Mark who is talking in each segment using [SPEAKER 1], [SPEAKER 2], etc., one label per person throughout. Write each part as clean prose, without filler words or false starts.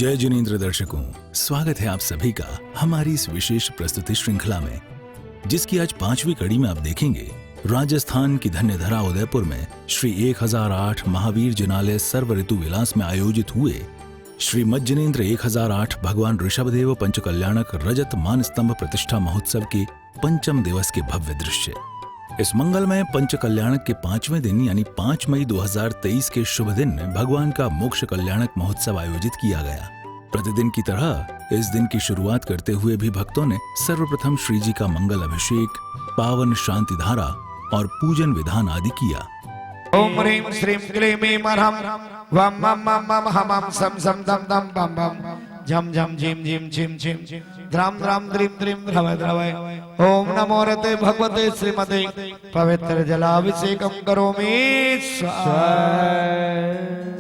[SPEAKER 1] जय जिनेंद्र दर्शकों, स्वागत है आप सभी का हमारी इस विशेष प्रस्तुति श्रृंखला में, जिसकी आज 5वीं कड़ी में आप देखेंगे राजस्थान की धन्य धरा उदयपुर में श्री 1008 महावीर जिनालय सर्व ऋतु विलास में आयोजित हुए श्री मज्जनेन्द्र 1008 भगवान ऋषभदेव पंचकल्याणक रजत मान स्तंभ प्रतिष्ठा महोत्सव के 5म दिवस के भव्य दृश्य। इस मंगलमय पंचकल्याणक के 5वें दिन यानी 5 मई 2023 के शुभ दिन भगवान का मोक्ष कल्याणक महोत्सव आयोजित किया गया। प्रतिदिन की तरह इस दिन की शुरुआत करते हुए भी भक्तों ने सर्वप्रथम श्री जी का मंगल अभिषेक, पावन शांति धारा और पूजन विधान आदि किया।
[SPEAKER 2] ओम ह्रीं श्रीं क्लीं मरहम वम मम मम मम हमम सम सम दम दम बम बम झम झम झिम झिम झिम झिम द्राम द्राम द्रीम द्रीम द्रवय द्रवय। ओम नमो रते भगवते श्रीमते पवित्र जलाभिषेकम करोमि स्वाहा।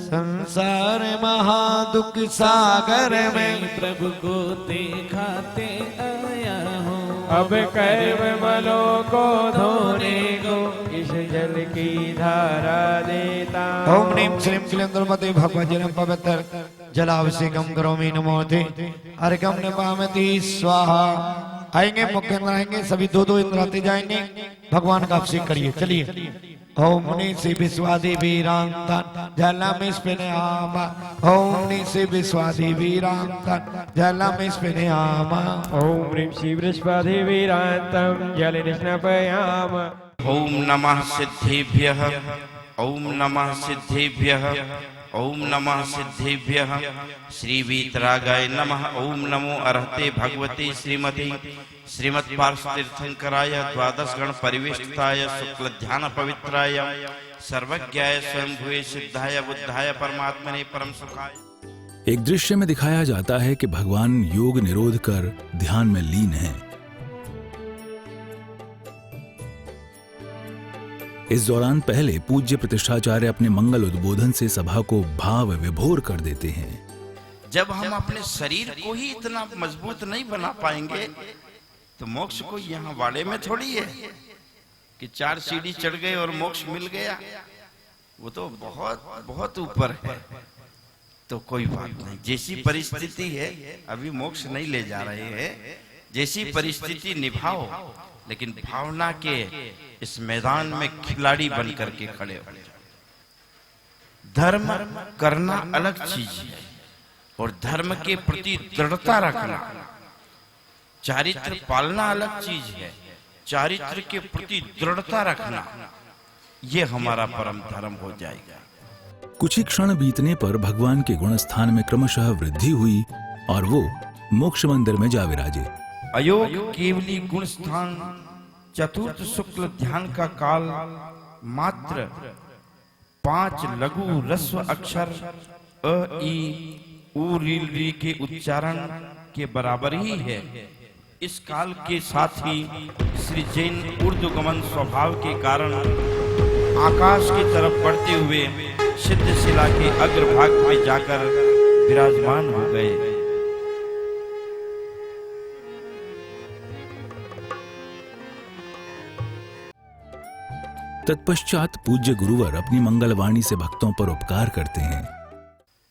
[SPEAKER 2] संसार महादुख सागर में
[SPEAKER 3] प्रभु को दिखाते आया हूँ,
[SPEAKER 4] अब कैवमलों को धोने को इस जल की धारा देता।
[SPEAKER 2] ओम ह्रीं श्रीं क्लीं द्रवते भगवते पवित्र जलाभिषेकम करोमि नमोते अर्घम निपामति स्वाहा। आएंगे मुख्य इंद्र आएंगे, सभी दो इंद्र आते जाएंगे, भगवान का अभिषेक करिए। चलिए। ओम मुनि से विश्वादी वीरांतन जलम स्पिन्यामा। ओम मुनि से विश्वादी वीरांतन जलम स्पिन्यामा।
[SPEAKER 4] ओम ह्रीं श्री वृषभादेवीरान्तं जलनिष्णपयाम।
[SPEAKER 5] ओम नमः सिद्धेभ्यः, ओम नमः सिद्धेभ्यः, ओम नमः सिद्धेभ्यः। श्री वीतरागाय नमः। ओम नमो अर्हते भगवते श्रीमते श्रीमत् पार्श्वतीर्थंकराय द्वादश गण परिवेष्टिताय शुक्ल ध्यान पवित्राय सर्वज्ञाय स्वयंभुवे सिद्धाय बुद्धाय परमात्मने परम सुखाय।
[SPEAKER 1] एक दृश्य में दिखाया जाता है कि भगवान योग निरोध कर ध्यान में लीन हैं। इस दौरान पहले पूज्य प्रतिष्ठाचार्य अपने मंगल उद्बोधन से सभा को भाव विभोर कर देते हैं।
[SPEAKER 5] जब हम अपने शरीर को ही इतना मजबूत नहीं बना पाएंगे तो मोक्ष को यहाँ वाड़े में थोड़ी है कि 4 सीढ़ी चढ़ गए और मोक्ष मिल गया। वो तो बहुत बहुत ऊपर है। तो कोई बात नहीं, जैसी परिस्थिति है, अभी मोक्ष नहीं ले जा रहे हैं, जैसी परिस्थिति निभाओ, लेकिन भावना के इस मैदान में खिलाड़ी बन करके खड़े हो। धर्म करना अलग चीज है और धर्म के प्रति दृढ़ता रखना, चारित्र पालना अलग चीज है। चारित्र के प्रति दृढ़ता रखना, ये हमारा परम धर्म हो जाएगा।
[SPEAKER 1] कुछ ही क्षण बीतने पर भगवान के गुण स्थान में क्रमशः वृद्धि हुई और वो मोक्ष मंदिर में जा विराजे।
[SPEAKER 5] अयोग केवली गुण स्थान चतुर्थ शुक्ल ध्यान का काल मात्र 5 लघु रस्व अक्षर अ ई उ री री के उच्चारण के बराबर ही है। इस काल के साथ ही श्री जैन ऊर्ध्वगमन स्वभाव के कारण आकाश की तरफ बढ़ते हुए सिद्ध शिला के अग्रभाग में जाकर विराजमान हो गए।
[SPEAKER 1] तत्पश्चात पूज्य गुरुवर अपनी मंगलवाणी से भक्तों पर उपकार करते हैं।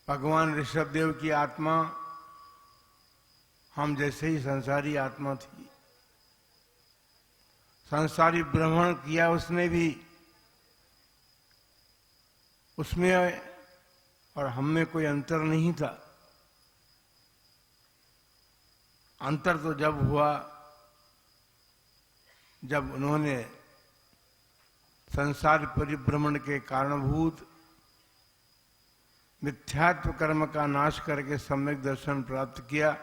[SPEAKER 6] भगवान ऋषभदेव की आत्मा हम जैसे ही संसारी आत्मा थी। संसारी भ्रमण किया उसने भी, उसमें और हम में कोई अंतर नहीं था। अंतर तो जब हुआ जब उन्होंने संसार परिभ्रमण के कारणभूत मिथ्यात्व कर्म का नाश करके सम्यक दर्शन प्राप्त किया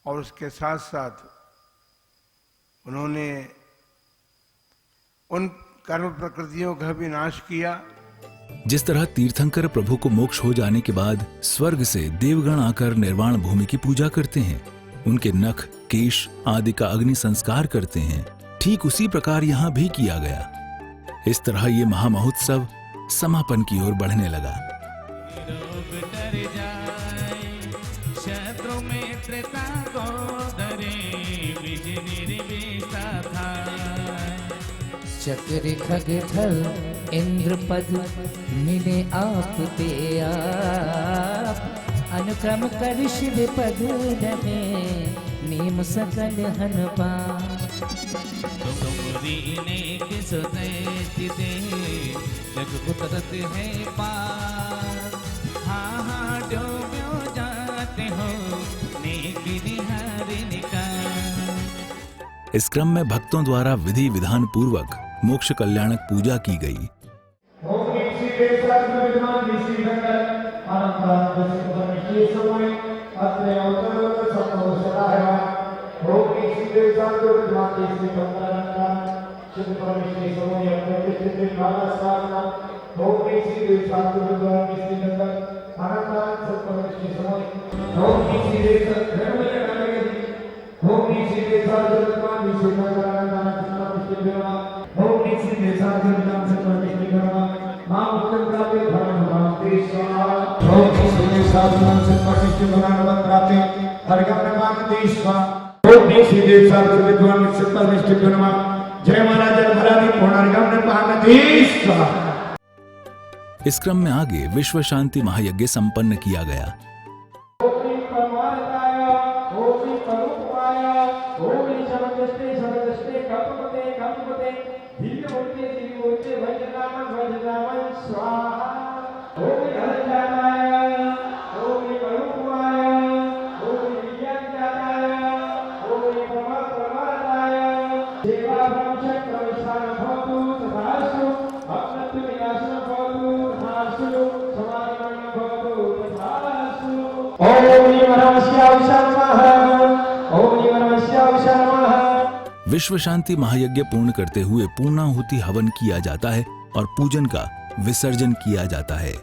[SPEAKER 6] और उसके साथ साथ उन्होंने उन कर्म प्रकृतियों का भी नाश किया।
[SPEAKER 1] जिस तरह तीर्थंकर प्रभु को मोक्ष हो जाने के बाद स्वर्ग से देवगण आकर निर्वाण भूमि की पूजा करते हैं, उनके नख, केश आदि का अग्नि संस्कार करते हैं, ठीक उसी प्रकार यहाँ भी किया गया। इस तरह ये महामहोत्सव समापन की ओर बढ़ने लगा।
[SPEAKER 3] चक्र खगथल इंद्रपद मिले आप ते आप, अनुक्रम कर शिव पद रहे नीम सकल हनुपा तुमरी नेक सुदैति दे जग कुदरत है पार हाँ हाँ डूबो जाते हो नेक निहारिणी का।
[SPEAKER 1] इस क्रम में भक्तों द्वारा विधि विधान पूर्वक मोक्ष कल्याणक पूजा की गई। इस क्रम में आगे विश्व शांति महायज्ञ संपन्न किया गया। विश्व शांति महायज्ञ पूर्ण करते हुए पूर्णाहुति हवन किया जाता है और पूजन का विसर्जन किया जाता है।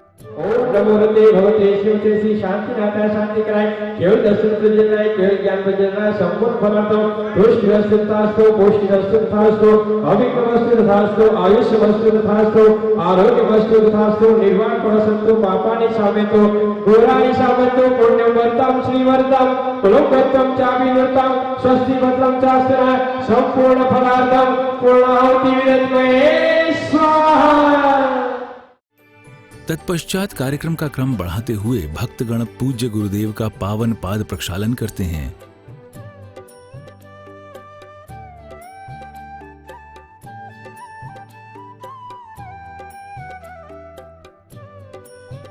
[SPEAKER 4] शांति नाता शांति कराए केवल दर्शन प्रजनाए केवल ज्ञान प्रजनाए संपूर्ण फलार्थो पुष्टि वस्तुतास्तो पुष्टि वस्तुतास्तो अविघ्न वस्तुतास्तो आयुष वस्तुतास्तो आरोग्य वस्तुतास्तो निर्वाण परसंतो पापानि शामेतो घोरानि शामेतो पुण्यं वर्तम श्रीवर्तम कुलंगतम चाविवर्तम स्वस्ति भद्रम चास्त्रा संपूर्ण फलार्थम पूर्णाहुति विदत्महे स्वाहा।
[SPEAKER 1] तत्पश्चात कार्यक्रम का क्रम बढ़ाते हुए भक्तगण पूज्य गुरुदेव का पावन पाद प्रक्षालन करते हैं।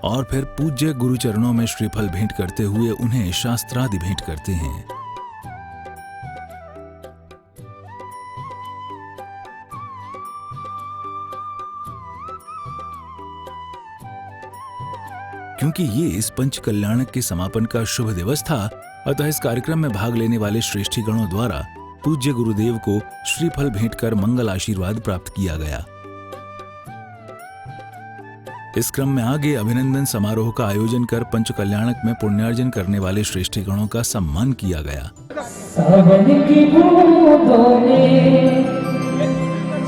[SPEAKER 1] और फिर पूज्य गुरु चरणों में श्रीफल भेंट करते हुए उन्हें शास्त्रादि भेंट करते हैं। क्योंकि ये इस पंच कल्याणक के समापन का शुभ दिवस था, अतः इस कार्यक्रम में भाग लेने वाले श्रेष्ठी गणों द्वारा पूज्य गुरुदेव को श्रीफल भेंट कर मंगल आशीर्वाद प्राप्त किया गया। इस क्रम में आगे अभिनंदन समारोह का आयोजन कर पंच कल्याणक में पुण्यार्जन करने वाले श्रेष्ठी गणों का सम्मान किया गया।
[SPEAKER 3] सावन की बूंदों ने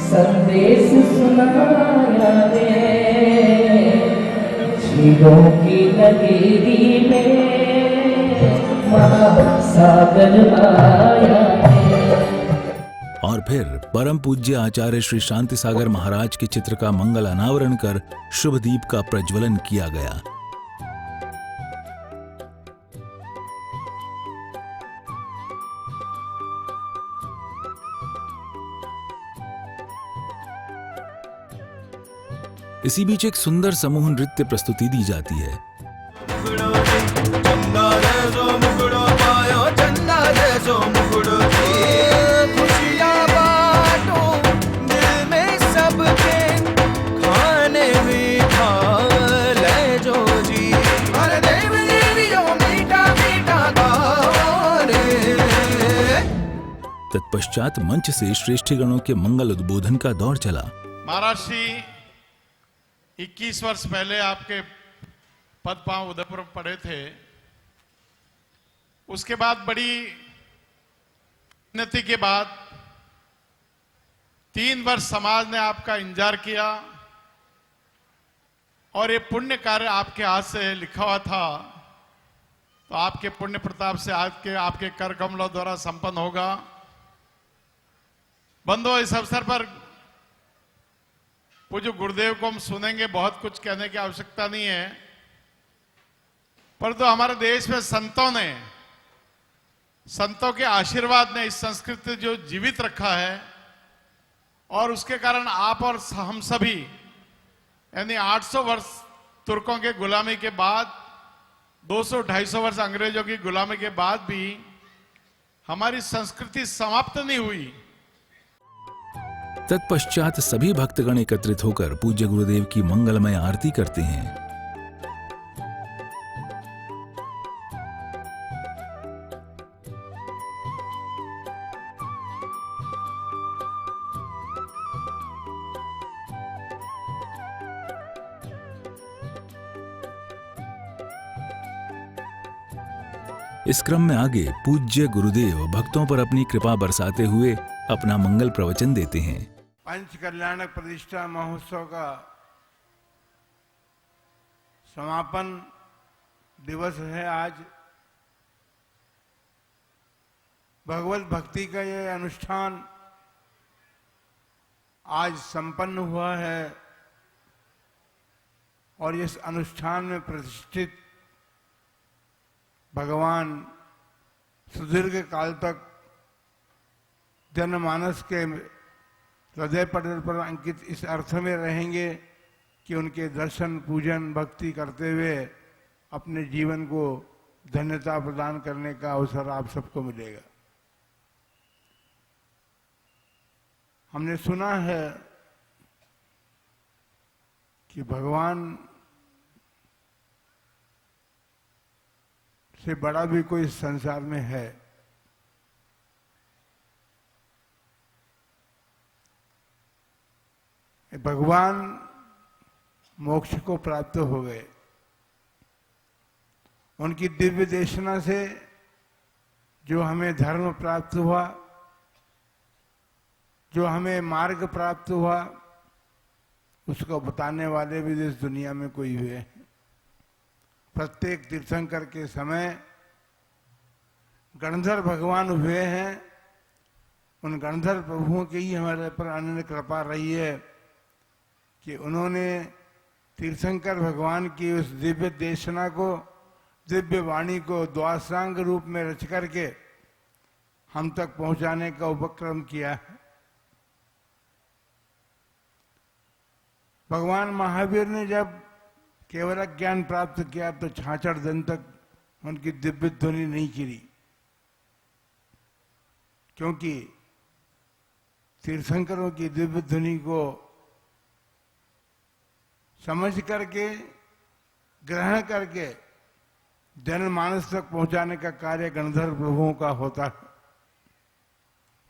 [SPEAKER 3] संदेश सुनाया रे शिवों की नगरी में महासागर आया है।
[SPEAKER 1] और फिर परम पूज्य आचार्य श्री शांति सागर महाराज के चित्र का मंगल अनावरण कर शुभ दीप का प्रज्वलन किया गया। इसी बीच एक सुंदर समूह नृत्य प्रस्तुति दी जाती है। तत्पश्चात मंच से श्रेष्ठी गणों के मंगल उद्बोधन का दौर चला।
[SPEAKER 7] महाराज श्री 21 वर्ष पहले आपके पद पांव उदयपुर में पड़े थे। उसके बाद बड़ी उन्नति के बाद 3 वर्ष समाज ने आपका इंतजार किया और ये पुण्य कार्य आपके हाथ से लिखा हुआ था, तो आपके पुण्य प्रताप से आज के आपके कर कमलों द्वारा संपन्न होगा। बंधुओं, इस अवसर पर पूज्य गुरुदेव को हम सुनेंगे, बहुत कुछ कहने की आवश्यकता नहीं है। परंतु हमारे देश में संतों के आशीर्वाद ने इस संस्कृति जो जीवित रखा है, और उसके कारण आप और हम सभी, यानी 800 वर्ष तुर्कों के गुलामी के बाद, 200-250 वर्ष अंग्रेजों की गुलामी के बाद भी हमारी संस्कृति समाप्त नहीं हुई।
[SPEAKER 1] तत्पश्चात सभी भक्तगण एकत्रित होकर पूज्य गुरुदेव की मंगलमय आरती करते हैं। इस क्रम में आगे पूज्य गुरुदेव भक्तों पर अपनी कृपा बरसाते हुए अपना मंगल प्रवचन देते हैं।
[SPEAKER 6] पंच कल्याणक प्रतिष्ठा महोत्सव का समापन दिवस है आज। भगवत भक्ति का ये अनुष्ठान आज संपन्न हुआ है और इस अनुष्ठान में प्रतिष्ठित भगवान सुदीर्घ काल तक जनमानस के हृदय पटल पर अंकित इस अर्थ में रहेंगे कि उनके दर्शन, पूजन, भक्ति करते हुए अपने जीवन को धन्यता प्रदान करने का अवसर आप सबको मिलेगा। हमने सुना है कि भगवान से बड़ा भी कोई इस संसार में है। भगवान मोक्ष को प्राप्त हो गए। उनकी दिव्य देशना से जो हमें धर्म प्राप्त हुआ, जो हमें मार्ग प्राप्त हुआ, उसको बताने वाले भी इस दुनिया में कोई हुए हैं। प्रत्येक तीर्थंकर के समय गणधर भगवान हुए हैं। उन गणधर प्रभुओं की ही हमारे पर अनन्य कृपा रही है कि उन्होंने तीर्थंकर भगवान की उस दिव्य देशना को, दिव्य वाणी को द्वासांग रूप में रच करके हम तक पहुंचाने का उपक्रम किया है। भगवान महावीर ने जब केवल ज्ञान प्राप्त किया तो 66 दिन तक उनकी दिव्य ध्वनि नहीं गिरी, क्योंकि तीर्थंकरों की दिव्य ध्वनि को समझ करके, ग्रहण करके जनमानस तक पहुंचाने का कार्य गणधर प्रभुओं का होता है।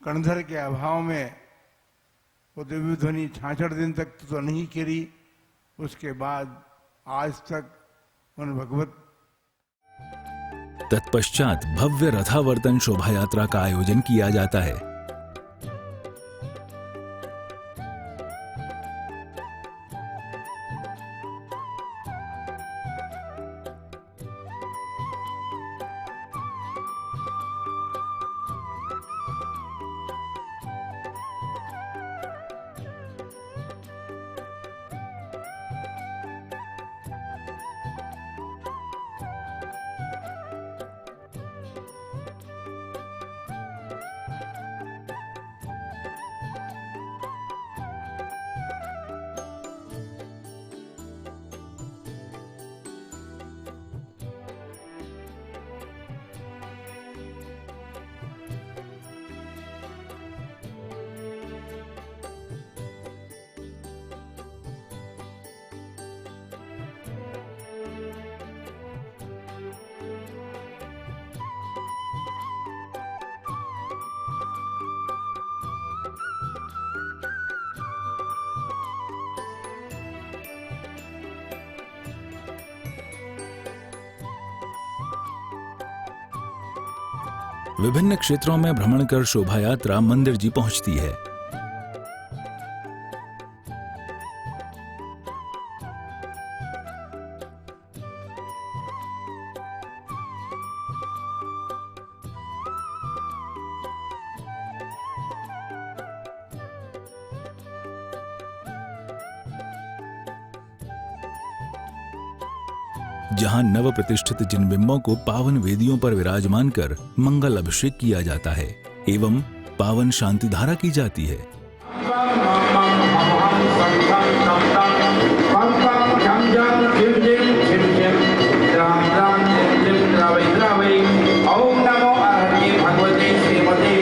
[SPEAKER 6] गणधर के अभाव में वो दिव्य ध्वनि 66 दिन तक तो नहीं गिरी, उसके बाद आज तक उन भगवत।
[SPEAKER 1] तत्पश्चात भव्य रथावर्तन शोभा यात्रा का आयोजन किया जाता है। विभिन्न क्षेत्रों में भ्रमण कर शोभा यात्रा मंदिर जी पहुंचती है। जहां नव प्रतिष्ठित जिन बिंबों को पावन वेदियों पर विराजमान कर मंगल अभिषेक किया जाता है एवं पावन शांति धारा की जाती है।
[SPEAKER 5] ओम नमो अरहते भगवते श्रीमते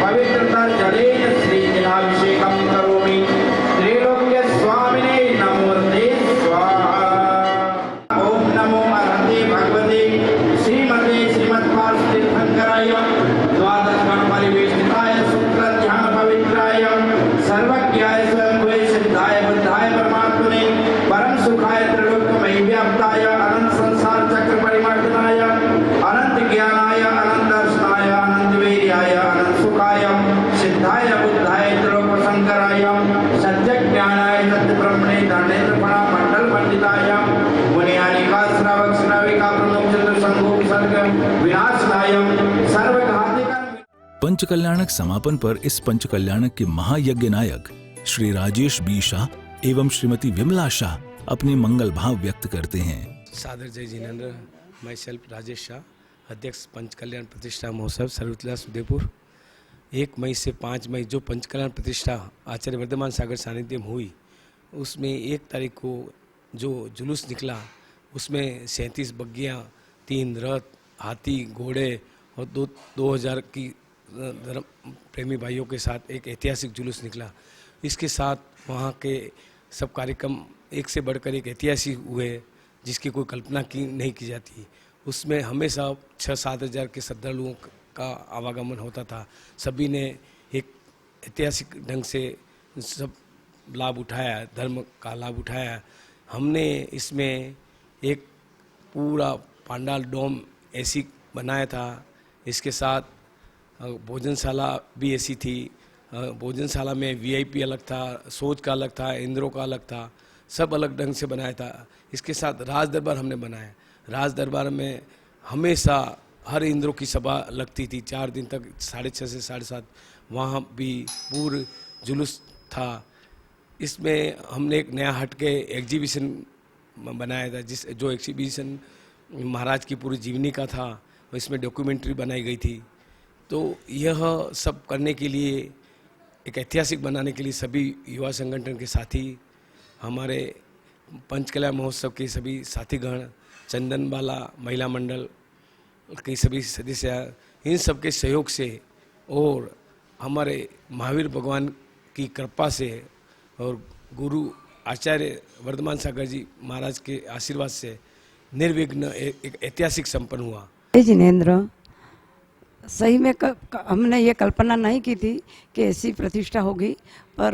[SPEAKER 5] पवित्रता जलेन श्री जलाभिषेकं करोमि त्रैलोक्य स्वामिने नमोते स्वाहा। ओम नमो अरहते भगवते श्रीमते श्रीमद्भारतीर्थंकराय द्वादश गण परिवेष्टिताय सूत्र ध्यान पवित्राय सर्वज्ञाय स्वयंभुवे सिद्धाय बुद्धाय परमात्मने परम सुखाय त्रैलोक्यमयी व्याप्ताय अनंत संसार चक्र परिमार्जनाय अनंत ज्ञानाय अनंत दर्शनाय अनंत वीर्याय अनंत सुखाय सिद्धाय बुद्धाय त्रिलोक शंकराय सत्य ज्ञानाय सत्य ब्रह्मणे दानेन्द्र फणा मंडल पंडिताय मुनियानिका श्रावक श्राविका प्रमुख चतुर संभोग सर्ग विनाशनाय सर्वघातिका।
[SPEAKER 1] पंचकल्याणक समापन पर इस पंचकल्याणक के महायज्ञ नायक श्री राजेश बी शाह एवं श्रीमती विमला शाह अपने मंगल भाव व्यक्त करते हैं।
[SPEAKER 8] सादर जय जिनेन्द्र, मैं सेल्फ राजेश शाह, अध्यक्ष पंचकल्याण प्रतिष्ठा महोत्सव सर्वविलास उदयपुर। 1 मई से 5 मई जो पंचकल्याण प्रतिष्ठा आचार्य वर्धमान सागर सानिध्य में हुई, उसमें 1 तारीख को जो जुलूस निकला उसमें 37 बग्गियाँ, 3 रथ, हाथी, घोड़े और 2000 की धर्म प्रेमी भाइयों के साथ एक ऐतिहासिक जुलूस निकला। इसके साथ वहाँ के सब कार्यक्रम एक से बढ़कर एक ऐतिहासिक हुए जिसकी कोई कल्पना की नहीं की जाती। उसमें हमेशा 6-7 हज़ार के श्रद्धालुओं का आवागमन होता था। सभी ने एक ऐतिहासिक ढंग से सब लाभ उठाया, धर्म का लाभ उठाया। हमने इसमें एक पूरा पांडाल डोम ऐसी बनाया था। इसके साथ भोजनशाला भी ऐसी थी। भोजनशाला में वीआईपी अलग था, सोच का अलग था, इंद्रों का अलग था, सब अलग ढंग से बनाया था। इसके साथ राज दरबार हमने बनाया। राज दरबार में हमेशा हर इंद्रों की सभा लगती थी 4 दिन तक, 6:30 से 7:30। वहाँ भी पूर्ण जुलूस था। इसमें हमने एक नया हटके एग्जीबिशन बनाया था, जो एग्जीबिशन महाराज की पूरी जीवनी का था। इसमें डॉक्यूमेंट्री बनाई गई थी। तो यह सब करने के लिए, एक ऐतिहासिक बनाने के लिए सभी युवा संगठन के साथी, हमारे पंचकल्याण महोत्सव के सभी साथीगण, चंदनबाला महिला मंडल के सभी सदस्य, इन सब के सहयोग से और हमारे महावीर भगवान की कृपा से और गुरु आचार्य वर्धमान सागर जी महाराज के आशीर्वाद से निर्विघ्न एक ऐतिहासिक संपन्न हुआ।
[SPEAKER 9] जिनेन्द्र, सही में हमने ये कल्पना नहीं की थी कि ऐसी प्रतिष्ठा होगी, पर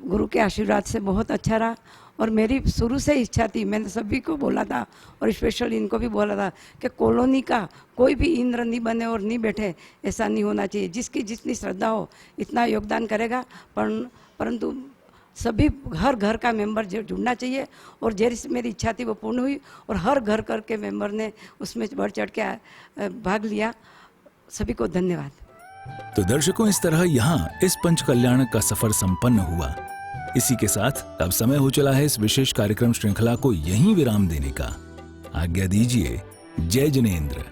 [SPEAKER 9] गुरु के आशीर्वाद से बहुत अच्छा रहा। और मेरी शुरू से इच्छा थी, मैंने सभी को बोला था और स्पेशल इनको भी बोला था कि कॉलोनी का कोई भी इंद्र नहीं बने और नहीं बैठे, ऐसा नहीं होना चाहिए। जिसकी जितनी श्रद्धा हो इतना योगदान करेगा, परंतु सभी हर घर का मेंबर जुड़ना चाहिए। और जैसी मेरी इच्छा थी वो पूर्ण हुई और हर घर के मेंबर ने उसमें बढ़ चढ़ के भाग लिया। सभी को धन्यवाद।
[SPEAKER 1] तो दर्शकों, इस तरह यहाँ इस पंचकल्याण का सफर संपन्न हुआ। इसी के साथ अब समय हो चला है इस विशेष कार्यक्रम श्रृंखला को यहीं विराम देने का। आज्ञा दीजिए। जय जिनेन्द्र।